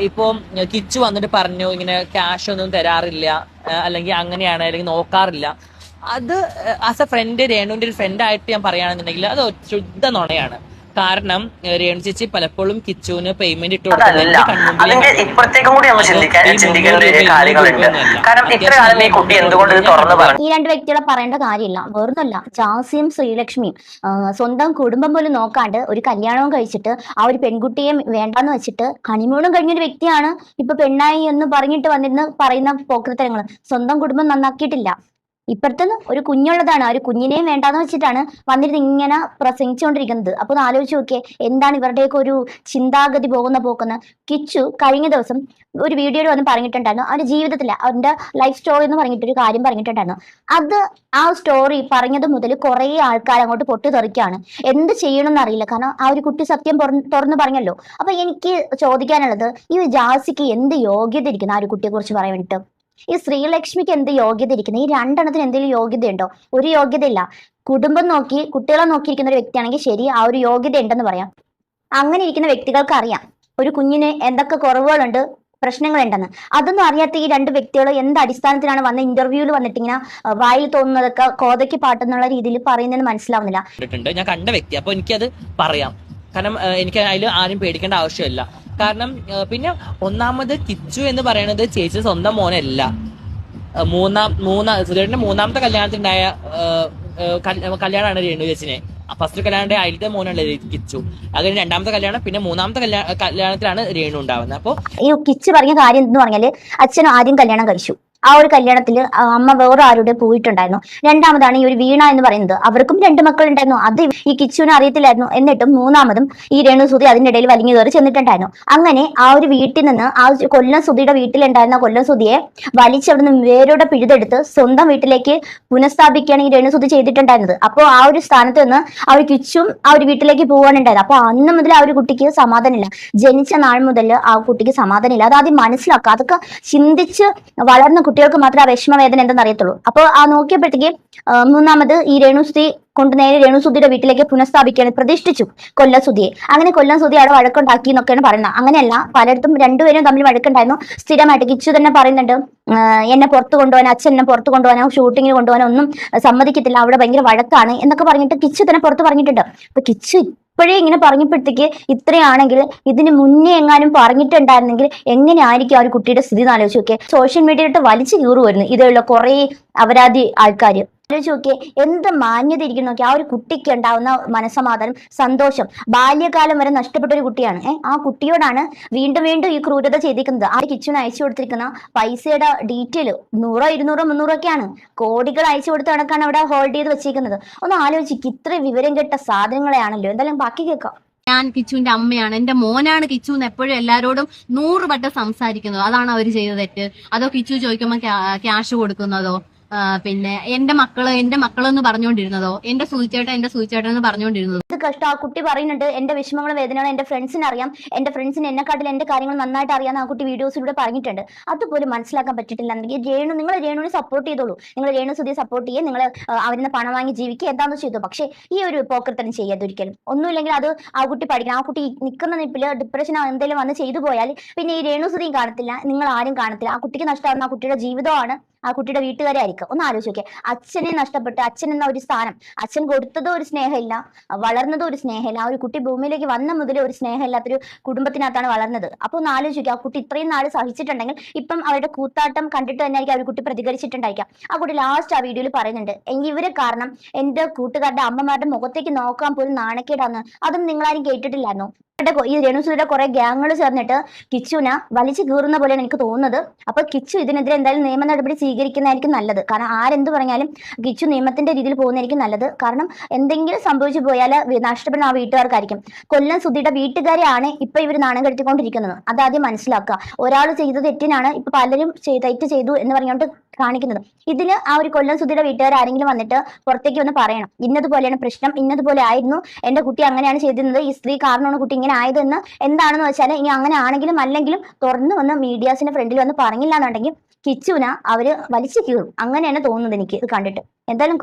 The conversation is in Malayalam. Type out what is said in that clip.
ഇപ്പൊ കിച്ചു വന്നിട്ട് പറഞ്ഞു ഇങ്ങനെ ക്യാഷ് ഒന്നും തരാറില്ല, അല്ലെങ്കിൽ അങ്ങനെയാണ്, അല്ലെങ്കിൽ നോക്കാറില്ല. അത് ആസ് എ ഫ്രണ്ട്, രേണുവിന്റെ ഒരു ഫ്രണ്ട് ആയിട്ട് ഞാൻ പറയുകയാണെന്നുണ്ടെങ്കിൽ അത് ശുദ്ധ നുണയാണ്. കാരണം രേണു ചേച്ചി പലപ്പോഴും കിച്ചുവിന് പേയ്മെന്റ് ഇട്ട് അതല്ല, അതിന്റെ ഇപ്പുറത്തേക്കും കൂടി നമ്മൾ ചിന്തിക്കേണ്ട കാര്യങ്ങളുണ്ട്. കാരണം ഇത്ര കാലം ഈ കുട്ടി എന്തുകൊണ്ട് ഇത് തുറന്നു പറഞ്ഞു? ഈ രണ്ട് വ്യക്തികളെ പറയേണ്ട കാര്യമില്ല, വേറൊന്നുമല്ല. ജാസിയും ശ്രീലക്ഷ്മിയും സ്വന്തം കുടുംബം പോലും നോക്കാണ്ട് ഒരു കല്യാണവും കഴിച്ചിട്ട് ആ ഒരു പെൺകുട്ടിയെ വേണ്ടാന്ന് വെച്ചിട്ട് ഹണിമൂണും കഴിഞ്ഞൊരു വ്യക്തിയാണ് ഇപ്പൊ പെണ്ണായി എന്ന് പറഞ്ഞിട്ട് വന്നിരുന്ന് പറയുന്ന പോക്കൃത്തരങ്ങൾ. സ്വന്തം കുടുംബം നന്നാക്കിയിട്ടില്ല. ഇപ്പുറത്തുനിന്ന് ഒരു കുഞ്ഞുള്ളതാണ്, ആ ഒരു കുഞ്ഞിനെയും വേണ്ടാന്ന് വെച്ചിട്ടാണ് വന്നിരുന്ന് ഇങ്ങനെ പ്രസംഗിച്ചുകൊണ്ടിരിക്കുന്നത്. അപ്പൊ ഒന്ന് ആലോചിച്ച് നോക്കിയേ, എന്താണ് ഇവരുടെയൊക്കെ ഒരു ചിന്താഗതി പോകുന്ന പോക്കെന്ന്. കിച്ചു കഴിഞ്ഞ ദിവസം ഒരു വീഡിയോയിൽ വന്ന് പറഞ്ഞിട്ടുണ്ടായിരുന്നു, അവന്റെ ജീവിതത്തിൽ അവന്റെ ലൈഫ് സ്റ്റോറി എന്ന് പറഞ്ഞിട്ട് ഒരു കാര്യം പറഞ്ഞിട്ടുണ്ടായിരുന്നു. അത് ആ സ്റ്റോറി പറഞ്ഞത് മുതൽ കുറെ ആൾക്കാർ അങ്ങോട്ട് പൊട്ടിത്തെറിക്കുകയാണ്. എന്ത് ചെയ്യണമെന്ന് അറിയില്ല, കാരണം ആ ഒരു കുട്ടി സത്യം തുറന്നു പറഞ്ഞല്ലോ. അപ്പൊ എനിക്ക് ചോദിക്കാനുള്ളത്, ഈ ജാസിക്ക് എന്ത് യോഗ്യത ഇരിക്കുന്നു ആ ഒരു കുട്ടിയെ കുറിച്ച് പറയാൻ വേണ്ടിട്ട്? ഈ ശ്രീലക്ഷ്മിക്ക് എന്ത് യോഗ്യത ഇരിക്കുന്നത്? ഈ രണ്ടെണ്ണത്തിന് എന്തെങ്കിലും യോഗ്യതയുണ്ടോ? ഒരു യോഗ്യതയില്ല. കുടുംബം നോക്കി കുട്ടികളെ നോക്കിയിരിക്കുന്ന ഒരു വ്യക്തിയാണെങ്കിൽ ശരി, ആ ഒരു യോഗ്യത ഉണ്ടെന്ന് പറയാം. അങ്ങനെ ഇരിക്കുന്ന വ്യക്തികൾക്ക് അറിയാം ഒരു കുഞ്ഞിന് എന്തൊക്കെ കുറവുകളുണ്ട്, പ്രശ്നങ്ങളുണ്ടെന്ന്. അതൊന്നും അറിയാത്ത ഈ രണ്ട് വ്യക്തികൾ എന്ത് അടിസ്ഥാനത്തിലാണ് വന്ന ഇന്റർവ്യൂവിൽ വന്നിട്ട് ഇങ്ങനെ വായിൽ തോന്നുന്നതൊക്കെ കോതയ്ക്ക് പാട്ടെന്നുള്ള രീതിയിൽ പറയുന്നതെന്ന് മനസ്സിലാവുന്നില്ല. ഞാൻ കണ്ട വ്യക്തി, അപ്പൊ എനിക്കത് പറയാം. കാരണം എനിക്ക് അതിൽ ആരും പേടിക്കേണ്ട ആവശ്യമില്ല. കാരണം പിന്നെ ഒന്നാമത് കിച്ചു എന്ന് പറയുന്നത് ചേച്ചി സ്വന്തം മോനല്ല. സുധീറിന്റെ മൂന്നാമത്തെ കല്യാണത്തിനുണ്ടായ കല്യാണമാണ് രേണു ചേച്ചിനെ. ഫസ്റ്റ് കല്യാണത്തിന്റെ ആദ്യത്തെ മോനാണ് കിച്ചു. അത് രണ്ടാമത്തെ കല്യാണം, പിന്നെ മൂന്നാമത്തെ കല്യാണത്തിലാണ് രേണു ഉണ്ടാവുന്നത്. അപ്പൊ ഈ കിച്ചു പറഞ്ഞ കാര്യം എന്ന് പറഞ്ഞാല്, അച്ഛൻ ആദ്യം കല്യാണം കഴിച്ചു. ആ ഒരു കല്യാണത്തിൽ അമ്മ വേറെ ആരുടെ പോയിട്ടുണ്ടായിരുന്നു. രണ്ടാമതാണ് ഈ ഒരു വീണ എന്ന് പറയുന്നത്. അവർക്കും രണ്ട് മക്കൾ ഉണ്ടായിരുന്നു. അത് ഈ കിച്ചുവിനെ അറിയത്തില്ലായിരുന്നു. എന്നിട്ടും മൂന്നാമതും ഈ രേണു സുധി അതിന്റെ ഇടയിൽ വലിഞ്ഞു കയറി ചെന്നിട്ടുണ്ടായിരുന്നു. അങ്ങനെ ആ ഒരു വീട്ടിൽ നിന്ന്, ആ കൊല്ലം സുധിയുടെ വീട്ടിലുണ്ടായിരുന്ന കൊല്ലം സുധിയെ വലിച്ചവിടുന്ന് വേരോടെ പിഴുതെടുത്ത് സ്വന്തം വീട്ടിലേക്ക് പുനഃസ്ഥാപിക്കുകയാണ് ഈ രേണു സുധി ചെയ്തിട്ടുണ്ടായിരുന്നത്. അപ്പോൾ ആ ഒരു സ്ഥാനത്ത് നിന്ന് ആ ഒരു കിച്ചും ആ ഒരു വീട്ടിലേക്ക് പോകാനുണ്ടായത്. അപ്പൊ അന്ന് മുതൽ ആ ഒരു കുട്ടിക്ക് സമാധാനമില്ല. ജനിച്ച നാൾ മുതൽ ആ കുട്ടിക്ക് സമാധാനമില്ല. അത് ആദ്യം മനസ്സിലാക്കുക. അതൊക്കെ ചിന്തിച്ച് വളർന്ന കുട്ടികൾക്ക് മാത്രമേ ആ വിഷമവേദന എന്തെന്ന് അറിയത്തുള്ളൂ. അപ്പോൾ ആ നോക്കിയപ്പോഴത്തേക്ക് മൂന്നാമത് ഈ രേണുസുധി കൊണ്ട് നേരെ രേണുസുധിയുടെ വീട്ടിലേക്ക് പുനഃസ്ഥാപിക്കുകയാണ്, പ്രതിഷ്ഠിച്ചു കൊല്ലം സുധിയെ. അങ്ങനെ കൊല്ലം സുധി അവിടെ വഴക്കുണ്ടാക്കി എന്നൊക്കെയാണ് പറയുന്നത്. അങ്ങനെയല്ല, പലയിടത്തും രണ്ടുപേരും തമ്മിൽ വഴക്കുണ്ടായിരുന്നു. സ്ഥിരമായിട്ട് കിച്ചു തന്നെ പറയുന്നുണ്ട്, എന്നെ പുറത്ത് കൊണ്ടുപോകാൻ, അച്ഛൻ എന്നെ പുറത്ത് കൊണ്ടുപോകാനോ ഷൂട്ടിങ്ങിന് കൊണ്ടുപോകാനോ ഒന്നും സമ്മതിക്കത്തില്ല, അവിടെ ഭയങ്കര വഴക്കാണ് എന്നൊക്കെ പറഞ്ഞിട്ട് കിച്ചു തന്നെ പുറത്ത് പറഞ്ഞിട്ടുണ്ട്. അപ്പൊ കിച്ചു ഇപ്പോഴേ ഇങ്ങനെ പറഞ്ഞപ്പോഴത്തേക്ക് ഇത്രയാണെങ്കിൽ ഇതിന് മുന്നേ എങ്ങാനും പറഞ്ഞിട്ടുണ്ടായിരുന്നെങ്കിൽ എങ്ങനെയായിരിക്കും ആ ഒരു കുട്ടിയുടെ സ്ഥിതി ആലോചിച്ച് നോക്കിയേ. സോഷ്യൽ മീഡിയയിലോട്ട് വലിച്ചു കീറുമായിരുന്നു ഇതുള്ള കുറെ അപരാധി ആൾക്കാർ. ആലോചിച്ച് നോക്കിയേ, എന്ത് മാന്യത ഇരിക്കുന്നു നോക്കി. ആ ഒരു കുട്ടിക്ക് ഉണ്ടാവുന്ന മനസ്സമാധാനം, സന്തോഷം. ബാല്യകാലം വരെ നഷ്ടപ്പെട്ട ഒരു കുട്ടിയാണ്. ആ കുട്ടിയോടാണ് വീണ്ടും വീണ്ടും ഈ ക്രൂരത ചെയ്തിരിക്കുന്നത്. ആ കിച്ചുവിന് അയച്ചു കൊടുത്തിരിക്കുന്ന പൈസയുടെ ഡീറ്റെയിൽ 100, 200, 300 ഒക്കെയാണ്. കോടികൾ അയച്ചു കൊടുത്ത കണക്കാണ് അവിടെ ഹോൾഡ് ചെയ്ത് വെച്ചിരിക്കുന്നത്. ഒന്ന് ആലോചിക്ക്, ഇത്ര വിവരം കെട്ട സാധനങ്ങളെയാണല്ലോ. എന്തായാലും ബാക്കി കേൾക്കാം. ഞാൻ കിച്ചുവിന്റെ അമ്മയാണ്, എന്റെ മോനാണ് കിച്ചു എന്ന് എപ്പോഴും എല്ലാരോടും 100 വട്ടം സംസാരിക്കുന്നത്. അതാണ് അവർ ചെയ്ത തെറ്റ്? അതോ കിച്ചു ചോദിക്കുമ്പോൾ ക്യാഷ് കൊടുക്കുന്നതോ, പിന്നെ എന്റെ മക്കളെന്ന് പറഞ്ഞുകൊണ്ടിരുന്നതോ, എന്റെ സൂചിച്ചേട്ടൻ എന്ന് പറഞ്ഞുകൊണ്ടിരുന്നതോ? ഇത് കഷ്ടം. ആ കുട്ടി പറയുന്നുണ്ട്, എന്റെ വിഷമങ്ങളും വേദനകളും എന്റെ ഫ്രണ്ട്സിന് അറിയാം, എന്റെ ഫ്രണ്ട്സിന് എന്നെക്കാട്ടിൽ എന്റെ കാര്യങ്ങൾ നന്നായിട്ട് അറിയാമെന്ന് ആ കുട്ടി വീഡിയോസിലൂടെ പറഞ്ഞിട്ടുണ്ട്. അതുപോലും മനസ്സിലാക്കാൻ പറ്റിയിട്ടില്ലെങ്കിൽ നിങ്ങൾ രേണുവിനെ സപ്പോർട്ട് ചെയ്തോളൂ. നിങ്ങൾ രേണു സുധിയെ സപ്പോർട്ട് ചെയ്യുക, നിങ്ങൾ അവരിന്ന് പണം വാങ്ങി ജീവിക്കുക, എന്താണെന്ന് ചെയ്തു. പക്ഷേ ഈ ഒരു പോക്കർത്തനം ചെയ്യാതൊരിക്കലും. ഒന്നുമില്ലെങ്കിൽ അത് ആ കുട്ടി പഠിക്കണം. ആ കുട്ടി നിൽക്കുന്ന നിപ്പില് ഡിപ്രഷൻ എന്തെങ്കിലും വന്ന് ചെയ്തു പോയാൽ പിന്നെ ഈ രേണു സുധിയും കാണത്തില്ല, നിങ്ങൾ ആരും കാണത്തില്ല. ആ കുട്ടിക്ക് നഷ്ടമാകുന്ന ആ കുട്ടിയുടെ ജീവിതമാണ്, ആ കുട്ടിയുടെ വീട്ടുകാരെ ആയിരിക്കും. ഒന്ന് ആലോചിച്ച് നോക്കിയാൽ, അച്ഛനെ നഷ്ടപ്പെട്ട്, അച്ഛൻ എന്ന ഒരു സ്ഥാനം, അച്ഛൻ കൊടുത്തതോ ഒരു സ്നേഹമില്ല, വളർന്നതോ ഒരു സ്നേഹമില്ല. ആ ഒരു കുട്ടി ഭൂമിയിലേക്ക് വന്ന മുതലേ ഒരു സ്നേഹമില്ലാത്തൊരു കുടുംബത്തിനകത്താണ് വളർന്നത്. അപ്പൊ ഒന്ന് ആലോചിക്കുക, ആ കുട്ടി ഇത്രയും നാൾ സഹിച്ചിട്ടുണ്ടെങ്കിൽ ഇപ്പം അവരുടെ കൂത്താട്ടം കണ്ടിട്ട് തന്നെ ആയിരിക്കും ആ ഒരു കുട്ടി പ്രതികരിച്ചിട്ടുണ്ടായിരിക്കാം. ആ കുട്ടി ലാസ്റ്റ് ആ വീഡിയോയിൽ പറയുന്നുണ്ട്, എങ്കിൽ ഇവരെ കാരണം എന്റെ കൂട്ടുകാരുടെ അമ്മമാരുടെ മുഖത്തേക്ക് നോക്കാൻ പോലും നാണക്കേടാന്ന്. അതും നിങ്ങളാരും കേട്ടിട്ടില്ലായിരുന്നു. ഈ രേണുസുധിയുടെ കുറെ ഗ്യാങ്ങുകൾ ചേർന്നിട്ട് കിച്ചുവിനെ വലിച്ചു കീറുന്ന പോലെയാണ് എനിക്ക് തോന്നുന്നത്. അപ്പൊ കിച്ചു ഇതിനെതിരെ എന്തായാലും നിയമ നടപടി സ്വീകരിക്കുന്നതായിരിക്കും നല്ലത്. കാരണം ആരെന്ത് പറഞ്ഞാലും കിച്ചു നിയമത്തിന്റെ രീതിയിൽ പോകുന്നതായിരിക്കും നല്ലത്. കാരണം എന്തെങ്കിലും സംഭവിച്ചു പോയാൽ നഷ്ടപ്പെടുന്ന ആ വീട്ടുകാർക്കായിരിക്കും. കൊല്ലം സുധിയുടെ വീട്ടുകാരെയാണ് ഇപ്പൊ ഇവർ നാണം കെടുത്തിക്കൊണ്ടിരിക്കുന്നത്. അതാദ്യം മനസ്സിലാക്കുക. ഒരാൾ ചെയ്ത തെറ്റിനാണ് ഇപ്പൊ പലരും തെറ്റ് ചെയ്തു എന്ന് പറഞ്ഞുകൊണ്ട് കാണിക്കുന്നത്. ഇതിന് ആ ഒരു കൊല്ലം സുധിയുടെ വീട്ടുകാർ ആരെങ്കിലും വന്നിട്ട് പുറത്തേക്ക് വന്ന് പറയണം, ഇന്നതുപോലെയാണ് പ്രശ്നം, ഇന്നതുപോലെ ആയിരുന്നു, എന്റെ കുട്ടി അങ്ങനെയാണ് ചെയ്തിരുന്നത്, ഈ സ്ത്രീ കാരണമാണ് കുട്ടി ഇങ്ങനെ ആയതെന്ന് എന്താണെന്ന് വെച്ചാൽ ഇനി അങ്ങനെ ആണെങ്കിലും അല്ലെങ്കിലും തുറന്നു വന്ന് മീഡിയാസിന്റെ ഫ്രണ്ടിൽ വന്ന് പറഞ്ഞില്ല എന്നുണ്ടെങ്കിൽ കിച്ചുവിനെ അവര് വലിച്ചു കീറും. അങ്ങനെയാണ് തോന്നുന്നത് എനിക്ക് ഇത് കണ്ടിട്ട്. എന്തായാലും